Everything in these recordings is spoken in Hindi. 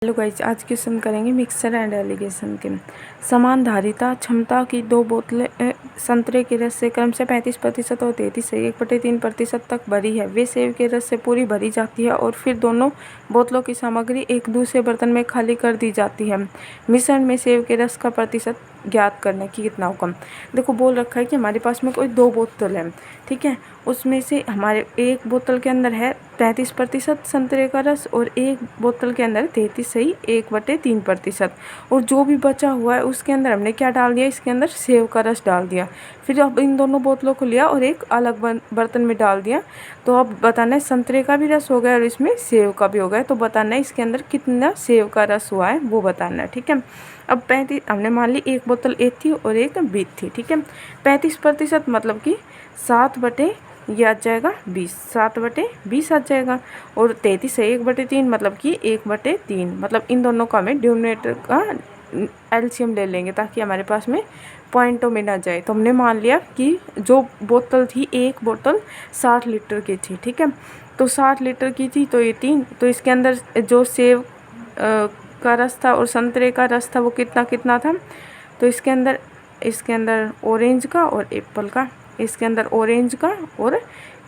हेलो गाइस, आज क्वेश्चन करेंगे मिक्सचर एंड एलिगेशन के। समान धारिता क्षमता की दो बोतलें संतरे के रस से क्रमशः 35% और 33 से 1/3% तक भरी है। वे सेब के रस से पूरी भरी जाती है और फिर दोनों बोतलों की सामग्री एक दूसरे बर्तन में खाली कर दी जाती है। मिश्रण में सेब के रस का प्रतिशत ज्ञात करने की कितना होगा। देखो, बोल रखा है कि हमारे पास में कोई दो बोतल है, ठीक है। उसमें से हमारे एक बोतल के अंदर है 35% संतरे का रस और एक बोतल के अंदर 33 सही 1/3%। और जो भी बचा हुआ है उसके अंदर हमने क्या डाल दिया, इसके अंदर सेब का रस डाल दिया। फिर अब इन दोनों बोतलों को लिया और एक अलग बर्तन में डाल दिया। तो अब बताना है संतरे का भी रस हो गया और इसमें सेब का भी हो गया। तो बताना है इसके अंदर कितना सेब का रस हुआ है, वो बताना है, ठीक है। अब 35 हमने मान ली एक बोतल ए थी और एक बी थी, ठीक है। 35% मतलब कि 7/, ये आ जाएगा 20, 7/20 आ जाएगा। और 33 है 1/3 मतलब कि 1/3, मतलब इन दोनों का हमें डिनोमिनेटर का एलसीएम ले लेंगे ताकि हमारे पास में पॉइंटों में ना जाए। तो हमने मान लिया कि जो बोतल थी, एक बोतल 60 लीटर की थी, ठीक है। तो 60 लीटर की थी तो ये 3, तो इसके अंदर जो सेब का रस था और संतरे का रस था वो कितना कितना था। तो इसके अंदर ऑरेंज का और एप्पल का, इसके अंदर ऑरेंज का और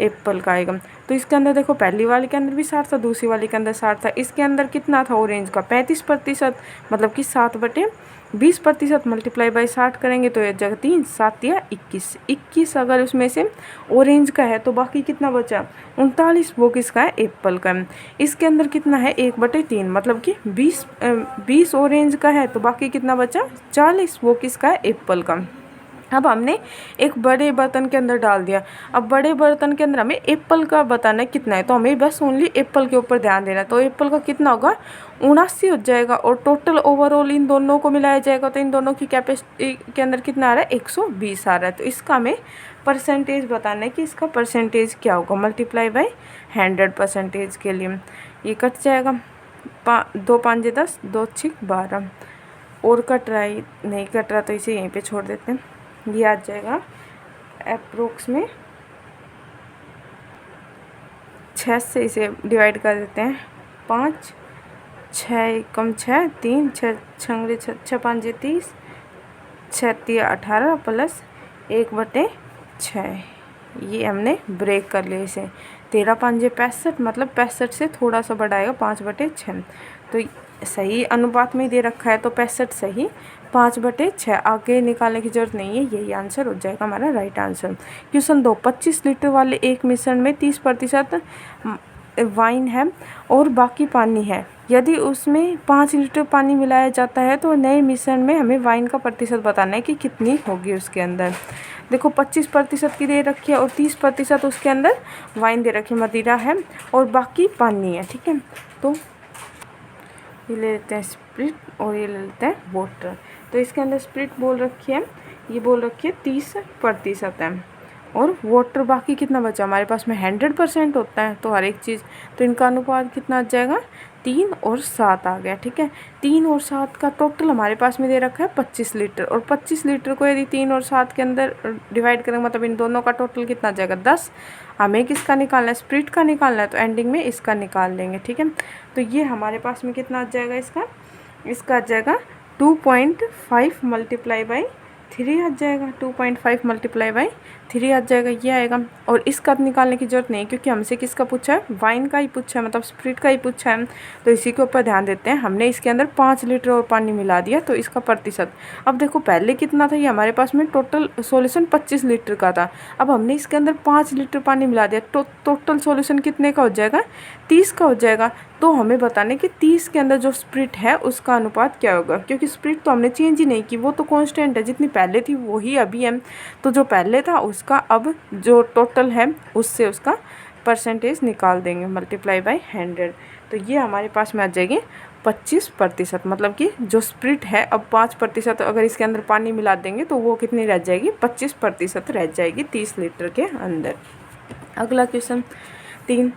एप्पल का आएगा। तो इसके अंदर देखो, पहली वाली के अंदर भी 60 था, दूसरी वाली के अंदर 60 था। इसके अंदर कितना था ऑरेंज का 35%, मतलब कि 7/20% मल्टीप्लाई बाई 60 करेंगे तो ये जगह 3, 7 या 21 अगर उसमें से ऑरेंज का है तो बाकी कितना बचा 39, वो किसका है, एप्पल का। इसके अंदर कितना है 1/3, मतलब कि 20 ऑरेंज का है तो बाकी कितना बचा 40, वो किसका है, एप्पल का। अब हमने एक बड़े बर्तन के अंदर डाल दिया। अब बड़े बर्तन के अंदर हमें एप्पल का बताना है कितना है, तो हमें बस ओनली एप्पल के ऊपर ध्यान देना है। तो एप्पल का कितना होगा 79 हो जाएगा और टोटल ओवरऑल इन दोनों को मिलाया जाएगा तो इन दोनों की कैपेसिटी के अंदर कितना आ रहा है 120 आ रहा है। तो इसका हमें परसेंटेज बताना है कि इसका परसेंटेज क्या होगा, मल्टीप्लाई बाई 100% के लिए ये कट जाएगा। 2 5 10, 2 6 12 और कट रहा है, नहीं कट रहा तो इसे यहीं पे छोड़ देते हैं। ये आ जाएगा अप्रोक्स में 6 से इसे डिवाइड कर देते हैं। 5 6 कम 6 3 6 6 6 5 30, 6 3 18 प्लस 1/6, ये हमने ब्रेक कर लिया इसे। 13 5 65, मतलब 65 से थोड़ा सा बढ़ाएगा 5/6। तो सही अनुपात में दे रखा है तो 65 सही, 5/6 आगे निकालने की जरूरत नहीं है, यही आंसर हो जाएगा हमारा राइट आंसर। क्वेश्चन 2, 25 लीटर वाले एक मिश्रण में 30% वाइन है और बाकी पानी है। यदि उसमें 5 लीटर पानी मिलाया जाता है तो नए मिश्रण में हमें वाइन का प्रतिशत बताना है कि कितनी होगी उसके अंदर। देखो 25% की दे रखी है और 30% उसके अंदर वाइन दे रखी है, मदिरा है और बाकी पानी है, ठीक है। तो ये ले लेते हैं स्प्रिट और ये ले लेते हैं वाटर। तो इसके अंदर स्प्रिट बोल रखी है, ये बोल रखी है 30% है और वाटर बाकी कितना बचा, हमारे पास में 100% होता है तो हर एक चीज़, तो इनका अनुपात कितना आ जाएगा 3 और 7 आ गया, ठीक है। 3 और 7 का टोटल हमारे पास में दे रखा है 25 लीटर और 25 लीटर को यदि 3 और 7 के अंदर डिवाइड करेंगे मतलब इन दोनों का टोटल कितना आ जाएगा 10। हमें किसका निकालना है, स्प्रिट का निकालना है, तो एंडिंग में इसका निकाल लेंगे, ठीक है। तो ये हमारे पास में कितना आ जाएगा, इसका आ जाएगा 2.5 मल्टीप्लाई बाई 3 आ जाएगा, 2.5 मल्टीप्लाई बाई 3 आ जाएगा, ये आएगा। और इसका निकालने की जरूरत नहीं क्योंकि हमसे किसका पूछा है, वाइन का ही पूछा है, मतलब स्प्रिट का ही पूछा है। तो इसी के ऊपर ध्यान देते हैं। हमने इसके अंदर 5 लीटर और पानी मिला दिया तो इसका प्रतिशत, अब देखो पहले कितना था, ये हमारे पास में टोटल सॉल्यूशन 25 लीटर का था। अब हमने इसके अंदर 5 लीटर पानी मिला दिया तो टोटल सॉल्यूशन कितने का हो जाएगा 30 का हो जाएगा। तो हमें बताने कि 30 के अंदर जो स्प्रिट है उसका अनुपात क्या होगा, क्योंकि स्प्रिट तो हमने चेंज ही नहीं की, वो तो कांस्टेंट है, जितनी पहले थी वही अभी है। तो जो पहले था उसका अब जो टोटल है उससे उसका परसेंटेज निकाल देंगे मल्टीप्लाई बाई 100। तो ये हमारे पास में आ जाएगी 25%, मतलब कि जो स्प्रिट है अब 5% अगर इसके अंदर पानी मिला देंगे तो वो कितनी रह जाएगी 25% रह जाएगी 30 लीटर के अंदर। अगला क्वेश्चन 3,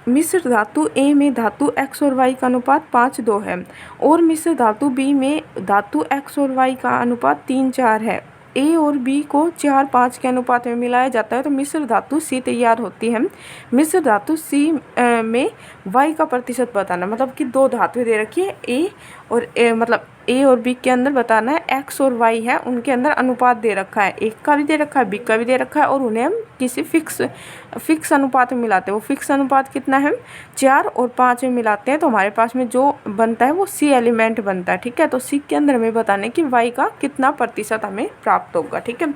मिश्र धातु ए में धातु x और y का अनुपात 5:2 है और मिश्र धातु बी में धातु x और y का अनुपात 3:4 है। ए और बी को 4:5 के अनुपात में मिलाया जाता है तो मिश्र धातु सी तैयार होती है। मिश्र धातु सी में वाई का प्रतिशत बताना, मतलब कि दो धातुएं दे रखी है ए और मतलब ए और बी के अंदर बताना है एक्स और वाई है, उनके अंदर अनुपात दे रखा है, एक का भी दे रखा है, बी का भी दे रखा है, और उन्हें हम किसी फिक्स अनुपात में मिलाते हैं। वो फिक्स अनुपात कितना है, 4 और 5 में मिलाते हैं तो हमारे पास में जो बनता है वो सी एलिमेंट बनता है। ठीक है, तो सी के अंदर हमें बताना है कि वाई का कितना प्रतिशत हमें प्राप्त होगा। ठीक है,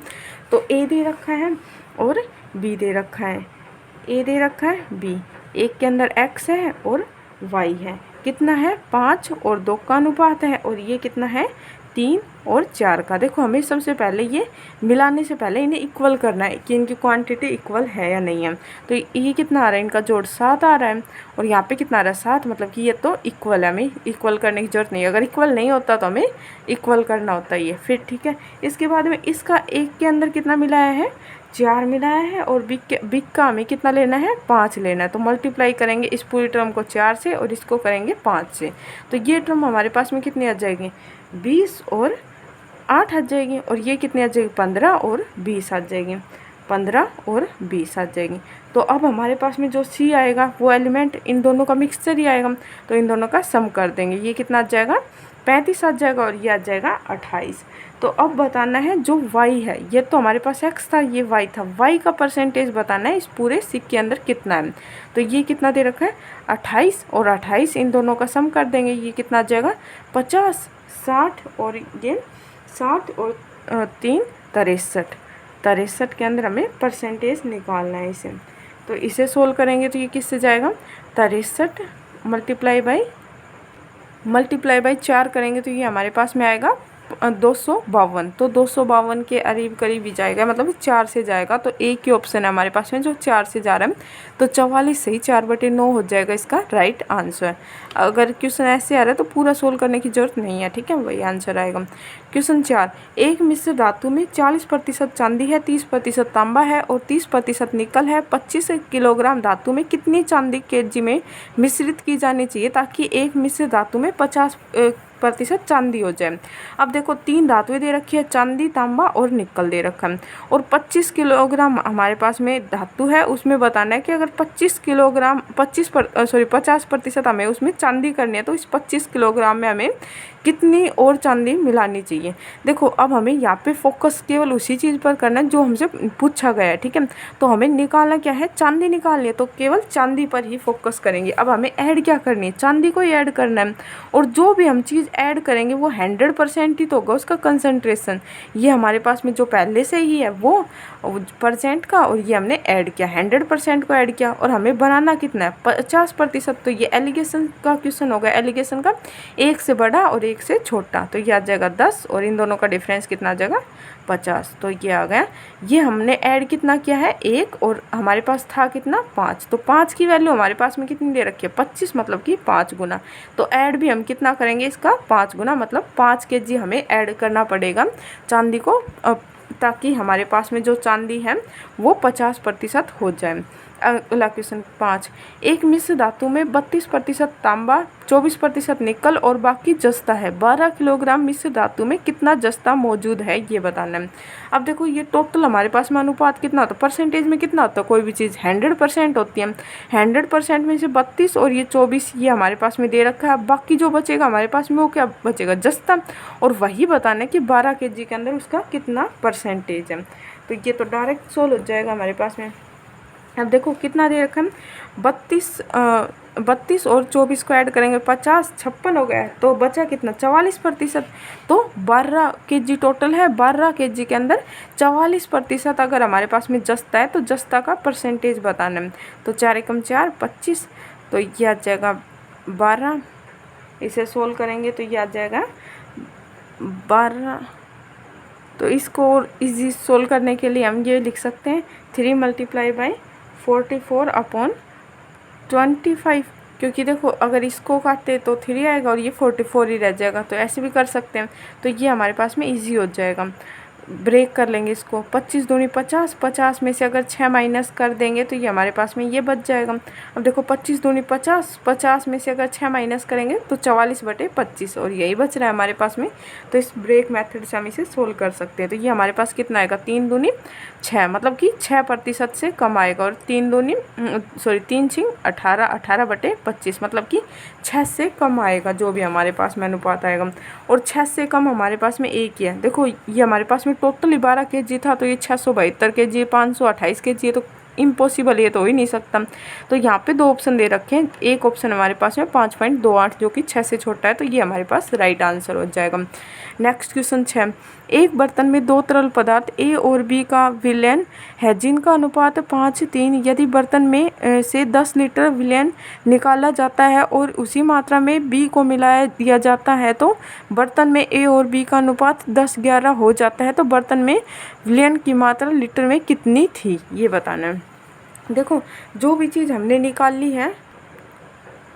तो ए दे रखा है और बी दे रखा है, ए दे रखा है, बी, एक के अंदर एक्स है और वाई है, कितना है 5 और 2 का अनुपात है, और ये कितना है 3 और 4 का। देखो हमें सबसे पहले ये मिलाने से पहले इन्हें इक्वल करना है कि इनकी क्वांटिटी इक्वल है या नहीं है। तो ये कितना आ रहा है, इनका जोड़ 7 आ रहा है, और यहाँ पे कितना आ रहा है 7, मतलब कि ये तो इक्वल है, हमें इक्वल करने की जरूरत नहीं है। अगर इक्वल नहीं होता तो हमें इक्वल करना होता है ये फिर। ठीक है, इसके बाद में इसका एक के अंदर कितना मिलाया है, 4 मिलाया है, और बिग का हमें कितना लेना है, 5 लेना है। तो मल्टीप्लाई करेंगे इस पूरी टर्म को 4 से और इसको करेंगे 5 से, तो ये टर्म हमारे पास में कितनी आ जाएगी, 20 और 8 आ जाएगी, और ये कितनी आ जाएगी, 15 और 20 आ जाएगी, 15 और 20 आ जाएगी। तो अब हमारे पास में जो सी आएगा वो एलिमेंट इन दोनों का मिक्सचर ही आएगा, तो इन दोनों का सम कर देंगे, ये कितना आ जाएगा, 35 आ जाएगा, और ये आ जाएगा 28। तो अब बताना है जो y है, ये तो हमारे पास x था, ये y था, y का परसेंटेज बताना है इस पूरे सिक के अंदर कितना है। तो ये कितना दे रखा है, 28 और 28, इन दोनों का सम कर देंगे, ये कितना आ जाएगा 50, 60 और ये 60 और 3 63, 63 के अंदर हमें परसेंटेज निकालना है इसे। तो इसे सोल्व करेंगे तो ये किससे जाएगा, 63 मल्टीप्लाई बाई 4 करेंगे तो ये हमारे पास में आएगा 252। तो 252 के करीब ही जाएगा, मतलब 4 से जाएगा, तो एक ही ऑप्शन है हमारे पास में जो 4 से जा रहा है, तो 44 सही 4/9 हो जाएगा इसका राइट आंसर। अगर क्वेश्चन ऐसे आ रहा है तो पूरा सोल्व करने की जरूरत नहीं है। ठीक है, वही आंसर आएगा। क्वेश्चन 4, एक मिश्र धातु में 40% चांदी है, 30% तांबा है और 30% निकल है। 25 किलोग्राम धातु में कितनी चांदी केजी में मिश्रित की जानी चाहिए ताकि एक मिश्र धातु में 50% चांदी हो जाए। अब देखो 3 धातुएं दे रखी है, चांदी, तांबा और निकल दे रखा है, और 25 किलोग्राम हमारे पास में धातु है, उसमें बताना है कि अगर 50% हमें उसमें चांदी करनी है तो इस 25 किलोग्राम में हमें कितनी और चांदी मिलानी चाहिए। देखो अब हमें यहाँ पे फोकस केवल उसी चीज़ पर करना है जो हमसे पूछा गया है। ठीक है, तो हमें निकालना क्या है, चांदी निकालनी है, तो केवल चांदी पर ही फोकस करेंगे। अब हमें ऐड क्या करनी है, चांदी को ही ऐड करना है, और जो भी हम चीज़ ऐड करेंगे वो 100% ही तो होगा उसका कंसंट्रेशन। ये हमारे पास में जो पहले से ही है वो परसेंट का, और ये हमने ऐड किया 100% को ऐड किया, और हमें बनाना कितना है 50%। तो ये एलिगेशन का क्वेश्चन होगा, एलिगेशन का एक से बड़ा और एक से छोटा, तो ये आ जाएगा 10, और इन दोनों का डिफरेंस कितना आ जाएगा 50। तो ये आ गया, ये हमने ऐड कितना किया है 1, और हमारे पास था कितना 5, तो 5 की वैल्यू हमारे पास में कितनी दे रखी है 25, मतलब कि 5 गुना। तो ऐड भी हम कितना करेंगे इसका 5 गुना, मतलब 5 kg हमें ऐड करना पड़ेगा चांदी को, ताकि हमारे पास में जो चांदी है वो 50% हो जाए। अगला क्वेश्चन 5, एक मिश्र धातु में 32% तांबा, 24% निकल और बाकी जस्ता है। 12 किलोग्राम मिश्र धातु में कितना जस्ता मौजूद है ये बताना है। अब देखो ये टोटल हमारे पास में अनुपात कितना होता है, परसेंटेज में कितना होता है, कोई भी चीज़ 100% होती है, 100% में से 32 और ये 24 ये हमारे पास में दे रखा है। बाकी जो बचेगा हमारे पास में वो क्या बचेगा, जस्ता, और वही बताना है कि 12 kg के अंदर उसका कितना परसेंटेज है। तो ये तो डायरेक्ट सोल्व हो जाएगा हमारे पास में। अब देखो कितना दे रखा है 32 और 24 को ऐड करेंगे 50, 56 हो गया, तो बचा कितना 44%। तो 12 kg टोटल है, 12 kg के अंदर 44% अगर हमारे पास में जस्ता है तो जस्ता का परसेंटेज बताना है। तो 4 एकम 4 25, तो ये आ जाएगा 12, इसे सोल्व करेंगे तो ये आ जाएगा 12। तो इसको और इजी सोल्व करने के लिए हम ये लिख सकते हैं 3 मल्टीप्लाई बाई 44/25, क्योंकि देखो अगर इसको काटते तो 3 आएगा और ये 44 ही रह जाएगा, तो ऐसे भी कर सकते हैं। तो ये हमारे पास में इजी हो जाएगा। ब्रेक कर लेंगे इसको, 25 दूनी 50, 50 में से अगर 6 माइनस कर देंगे तो ये हमारे पास में ये बच जाएगा। अब देखो 25 दूनी 50, 50 में से अगर 6 माइनस करेंगे तो 44/25 और यही बच रहा है हमारे पास में। तो इस ब्रेक मेथड से हम इसे सोल्व कर सकते हैं। तो ये हमारे पास कितना आएगा, 3 दूनी 6, मतलब कि 6% से कम आएगा। और 3 6 18, 18/25 मतलब कि 6 से कम आएगा जो भी हमारे पास में अनुपात आएगा। और 6 से कम हमारे पास में एक ही है। देखो ये हमारे पास में टोटल 12 kg था, तो ये 672 kg, 528 kg है, तो इम्पॉसिबल, ये तो हो ही नहीं सकता। तो यहाँ पे 2 ऑप्शन दे रखे हैं, एक ऑप्शन हमारे पास में 5.28 जो कि 6 से छोटा है, तो ये हमारे पास राइट आंसर हो जाएगा। नेक्स्ट क्वेश्चन 6, एक बर्तन में 2 तरल पदार्थ ए और बी का विलयन है जिनका अनुपात 5:3। यदि बर्तन में से 10 लीटर विलयन निकाला जाता है और उसी मात्रा में बी को मिलाया दिया जाता है तो बर्तन में ए और बी का अनुपात 10:11 हो जाता है। तो बर्तन में विलयन की मात्रा लीटर में कितनी थी, ये बताना है। देखो जो भी चीज़ हमने निकाल ली है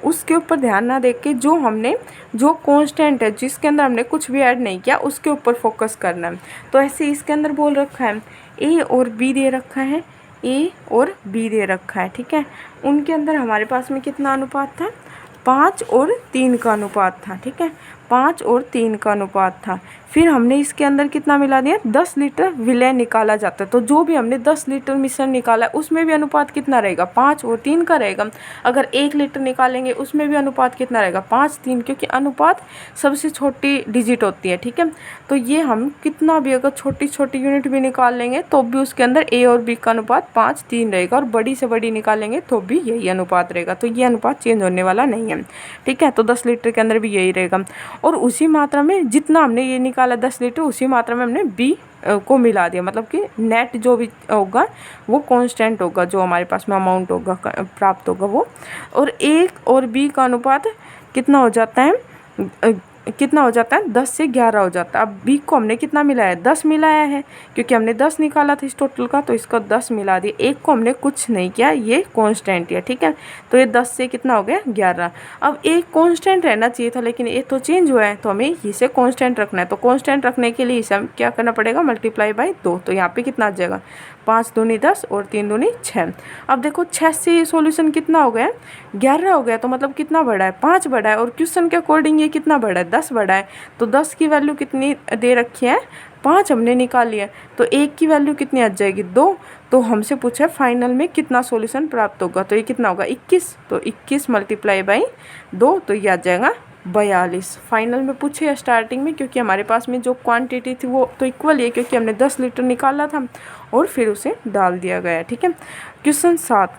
उसके ऊपर ध्यान ना देख के जो कांस्टेंट है जिसके अंदर हमने कुछ भी ऐड नहीं किया उसके ऊपर फोकस करना है। तो ऐसे इसके अंदर बोल रखा है ए और बी दे रखा है, ए और बी दे रखा है, ठीक है। उनके अंदर हमारे पास में कितना अनुपात था, 5 और 3 का अनुपात था, ठीक है, 5 और 3 का अनुपात था। फिर हमने इसके अंदर कितना मिला दिया, 10 लीटर विलय निकाला जाता है। तो जो भी हमने 10 लीटर मिश्रण निकाला है उसमें भी अनुपात कितना रहेगा, 5 और 3 का रहेगा। अगर 1 लीटर निकालेंगे उसमें भी अनुपात कितना रहेगा, 5 3, क्योंकि अनुपात सबसे छोटी डिजिट होती है, ठीक है। तो ये हम कितना भी अगर छोटी छोटी यूनिट भी निकाल लेंगे तो भी उसके अंदर ए और बी का अनुपात 5 3 रहेगा, और बड़ी से बड़ी निकालेंगे तो भी यही अनुपात रहेगा। तो ये अनुपात चेंज होने वाला नहीं है, ठीक है। तो 10 लीटर के अंदर भी यही रहेगा। और उसी मात्रा में जितना हमने ये निकाला 10 लीटर, उसी मात्रा में हमने बी को मिला दिया, मतलब कि नेट जो भी होगा वो कांस्टेंट होगा, जो हमारे पास में अमाउंट होगा प्राप्त होगा वो। और एक और बी का अनुपात कितना हो जाता है, 10 से 11 हो जाता है। अब बी को हमने कितना मिलाया, 10 मिलाया है, क्योंकि हमने 10 निकाला था इस टोटल का, तो इसको 10 मिला दिया। एक को हमने कुछ नहीं किया, ये कांस्टेंट है, ठीक है। तो ये 10 से कितना हो गया, 11। अब एक कांस्टेंट रहना चाहिए था, लेकिन ये तो चेंज हुआ है, तो हमें इसे कांस्टेंट रखना है। तो कांस्टेंट रखने के लिए इसे हम क्या करना पड़ेगा, मल्टीप्लाई बाय 2। तो यहाँ पे कितना आ जाएगा, 5 दूनी 10 और 3 दूनी 6। अब देखो 6 से ये सॉल्यूशन कितना हो गया, 11 हो गया। तो मतलब कितना बढ़ा है, 5 बढ़ा है। और क्वेश्चन के अकॉर्डिंग ये कितना बढ़ा है, 10 बढ़ा है। तो 10 की वैल्यू कितनी दे रखी है, 5 हमने निकाल लिया। तो 1 की वैल्यू कितनी आ जाएगी, 2। तो हमसे पूछा फाइनल में कितना सॉल्यूशन प्राप्त होगा, तो ये कितना होगा, 21। तो 21 मल्टीप्लाई बाई 2, तो ये आ जाएगा 42। फाइनल में पूछे या स्टार्टिंग में, क्योंकि हमारे पास में जो क्वांटिटी थी वो तो इक्वल है, क्योंकि हमने 10 लीटर निकाला था और फिर उसे डाल दिया गया, ठीक है। क्वेश्चन 7,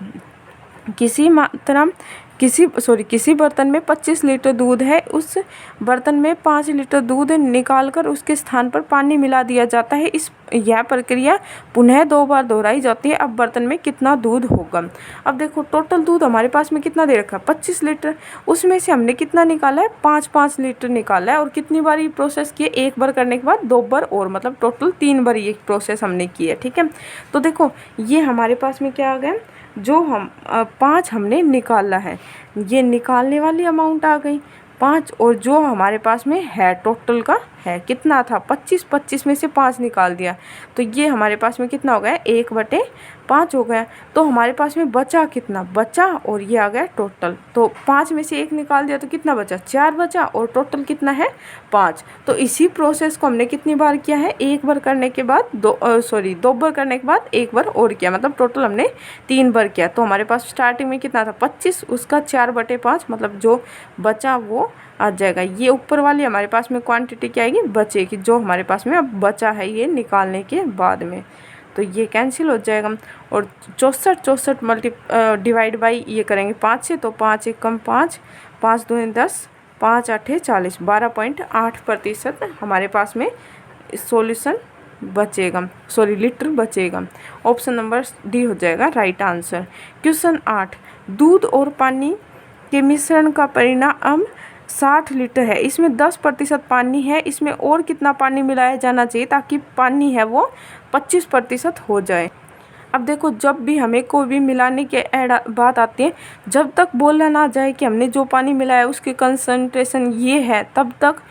किसी बर्तन में 25 लीटर दूध है, उस बर्तन में 5 लीटर दूध निकालकर उसके स्थान पर पानी मिला दिया जाता है। यह प्रक्रिया पुनः 2 बार दोहराई जाती है। अब बर्तन में कितना दूध होगा। अब देखो टोटल दूध हमारे पास में कितना दे रखा है, 25 लीटर। उसमें से हमने कितना निकाला है, 5 लीटर निकाला है। और कितनी बार ये प्रोसेस किए, 1 बार करने के बाद 2 बार और, मतलब टोटल 3 बार ये प्रोसेस हमने की है, ठीक है। तो देखो ये हमारे पास में क्या आ गया, जो हम 5 हमने निकाला है, ये निकालने वाली अमाउंट आ गई 5। और जो हमारे पास में है टोटल का है कितना था, 25 में से 5 निकाल दिया, तो ये हमारे पास में कितना हो गया, 1/5 हो गया। तो हमारे पास में बचा कितना, बचा, और ये आ गया टोटल। तो 5 में से 1 निकाल दिया तो कितना बचा, 4 बचा, और टोटल कितना है 5। तो इसी प्रोसेस को हमने कितनी बार किया है, 1 बार करने के बाद 2 बार करने के बाद 1 बार और किया, मतलब टोटल हमने 3 बार किया। तो हमारे पास स्टार्टिंग में कितना था, 25, उसका 4/5, मतलब जो बचा वो आ जाएगा। ये ऊपर वाली हमारे पास में क्वांटिटी क्या आएगी, बचेगी, जो हमारे पास में अब बचा है ये निकालने के बाद में। तो ये कैंसिल हो जाएगा। और 64 डिवाइड बाई ये करेंगे 5 से, तो 5 1 कम 5, 5 2 10, 5 8 40, 12.8% हमारे पास में सॉल्यूशन बचेगा, लीटर बचेगा। ऑप्शन नंबर डी हो जाएगा राइट आंसर। क्वेश्चन 8, दूध और पानी के मिश्रण का परिणाम 60 लीटर है, इसमें 10% पानी है, इसमें और कितना पानी मिलाया जाना चाहिए ताकि पानी है वो 25% हो जाए। अब देखो जब भी हमें कोई भी मिलाने की बात आती है, जब तक बोला ना जाए कि हमने जो पानी मिलाया उसकी कंसंट्रेशन ये है, तब तक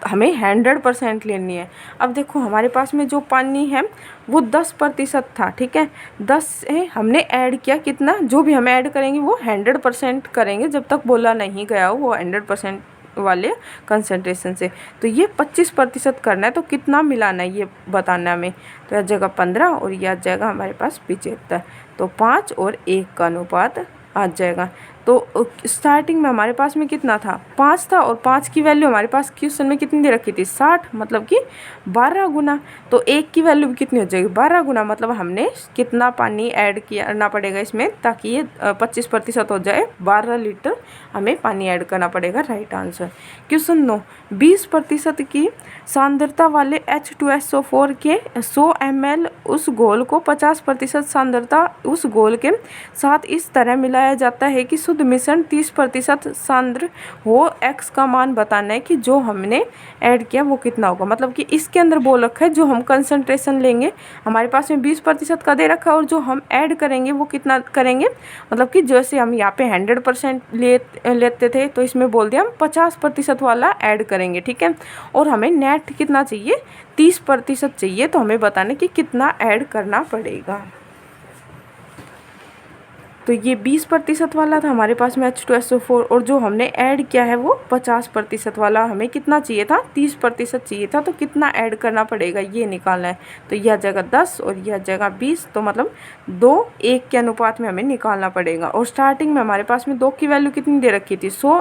हमें 100% लेनी है। अब देखो हमारे पास में जो पानी है वो 10% था, ठीक है। 10 से हमने ऐड किया कितना, जो भी हम ऐड करेंगे वो 100% करेंगे, जब तक बोला नहीं गया हो वो 100% वाले कंसंट्रेशन से। तो ये 25% करना है, तो कितना मिलाना है ये बताना है हमें। तो यह जगह 15 और यह जाएगा हमारे पास 75, तो 5 और 1 का अनुपात आ जाएगा। तो स्टार्टिंग में हमारे पास में कितना था, 5 था, और 5 की वैल्यू हमारे पास क्वेश्चन में कितनी दे रखी थी, 60, मतलब कि 12 गुना। तो 1 की वैल्यू भी कितनी हो जाएगी, 12 गुना, मतलब हमने कितना पानी ऐड करना पड़ेगा इसमें ताकि ये 25% हो जाए, 12 लीटर हमें पानी ऐड करना पड़ेगा। Right answer. क्वेश्चन 9, 20% की सांद्रता वाले H2SO4 के 100 ml उस घोल को 50% सांद्रता उस घोल के साथ इस तरह मिलाया जाता है कि शुद्ध मिश्रण 30% सांद्र हो। x का मान बताना है कि जो हमने ऐड किया वो कितना होगा। मतलब कि इसके अंदर बोल रखा है जो हम कंसंट्रेशन लेंगे, हमारे पास में 20% का दे रखा है, और जो हम ऐड करेंगे वो कितना करेंगे, मतलब कि जैसे हम यहाँ पे 100% लेते थे, तो इसमें बोल दिया हम 50% वाला ऐड करेंगे, ठीक है। और हमें नेट कितना चाहिए, 30% चाहिए, तो हमें बताना कि कितना ऐड करना पड़ेगा। तो ये 20% वाला था हमारे पास में H2SO4, और जो हमने ऐड किया है वो 50% वाला, हमें कितना चाहिए था, 30% चाहिए था, तो कितना ऐड करना पड़ेगा ये निकालना है। तो यह जगह 10 और यह जगह 20, तो मतलब 2:1 के अनुपात में हमें निकालना पड़ेगा। और स्टार्टिंग में हमारे पास में 2 की वैल्यू कितनी दे रखी थी, 100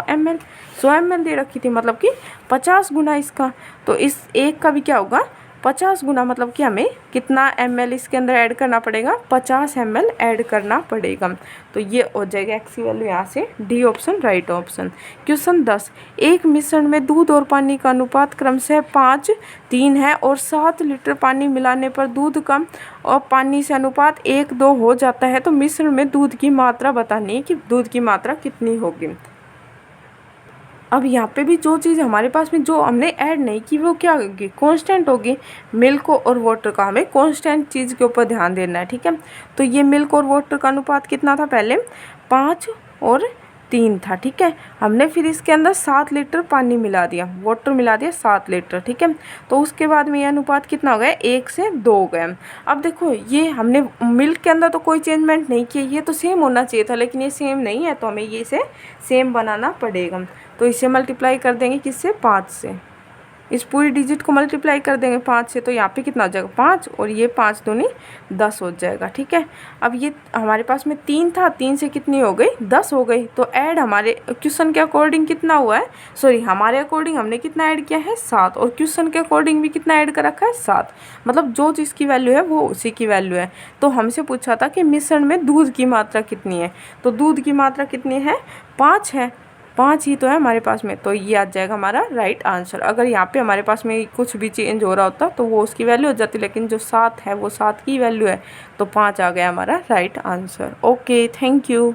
ml दे रखी थी, मतलब कि 50 गुना इसका। तो इस 1 का भी क्या होगा, 50 गुना, मतलब कि हमें कितना ml इसके अंदर ऐड करना पड़ेगा, 50 ml ऐड करना पड़ेगा। तो ये हो जाएगा x की वैल्यू यहाँ से D option right option. Question 10, एक मिश्रण में दूध और पानी का अनुपात क्रमशः 5:3 है और 7 लीटर पानी मिलाने पर दूध कम और पानी से अनुपात 1:2 हो जाता है, तो मिश्रण में दूध की मात्रा बतानी है कि दूध की मात्रा कितनी होगी। अब यहाँ पे भी जो चीज़ हमारे पास में जो हमने ऐड नहीं की वो क्या होगी, कांस्टेंट होगी। मिल्क और वाटर का हमें कांस्टेंट चीज़ के ऊपर ध्यान देना है, ठीक है। तो ये मिल्क और वाटर का अनुपात कितना था, पहले 5 और 3 था, ठीक है। हमने फिर इसके अंदर 7 लीटर पानी मिला दिया, वाटर मिला दिया 7 लीटर, ठीक है। तो उसके बाद में ये अनुपात कितना हो गया, 1 से 2 हो गया। अब देखो ये हमने मिल्क के अंदर तो कोई चेंजमेंट नहीं किया, ये तो सेम होना चाहिए था, लेकिन ये सेम नहीं है, तो हमें ये इसे सेम बनाना पड़ेगा। तो इसे मल्टीप्लाई कर देंगे किससे, 5 से, इस पूरी डिजिट को मल्टीप्लाई कर देंगे 5 से, तो यहाँ पे कितना हो जाएगा, 5, और ये 5 दूनी 10 हो जाएगा, ठीक है। अब ये हमारे पास में 3 था, 3 से कितनी हो गई, 10 हो गई। तो ऐड हमारे क्वेश्चन के अकॉर्डिंग कितना हुआ है, सॉरी हमारे अकॉर्डिंग हमने कितना ऐड किया है, 7, और क्वेश्चन के अकॉर्डिंग भी कितना ऐड कर रखा है, 7। मतलब जो चीज़ की वैल्यू है वो उसी की वैल्यू है। तो हमसे पूछा था कि मिश्रण में दूध की मात्रा कितनी है, तो दूध की मात्रा कितनी है, 5 है, 5 ही तो है हमारे पास में, तो ये आ जाएगा हमारा राइट आंसर। अगर यहाँ पे हमारे पास में कुछ भी चेंज हो रहा होता तो वो उसकी वैल्यू हो जाती, लेकिन जो 7 है वो 7 की वैल्यू है, तो 5 आ गया हमारा right answer. Okay, thank you.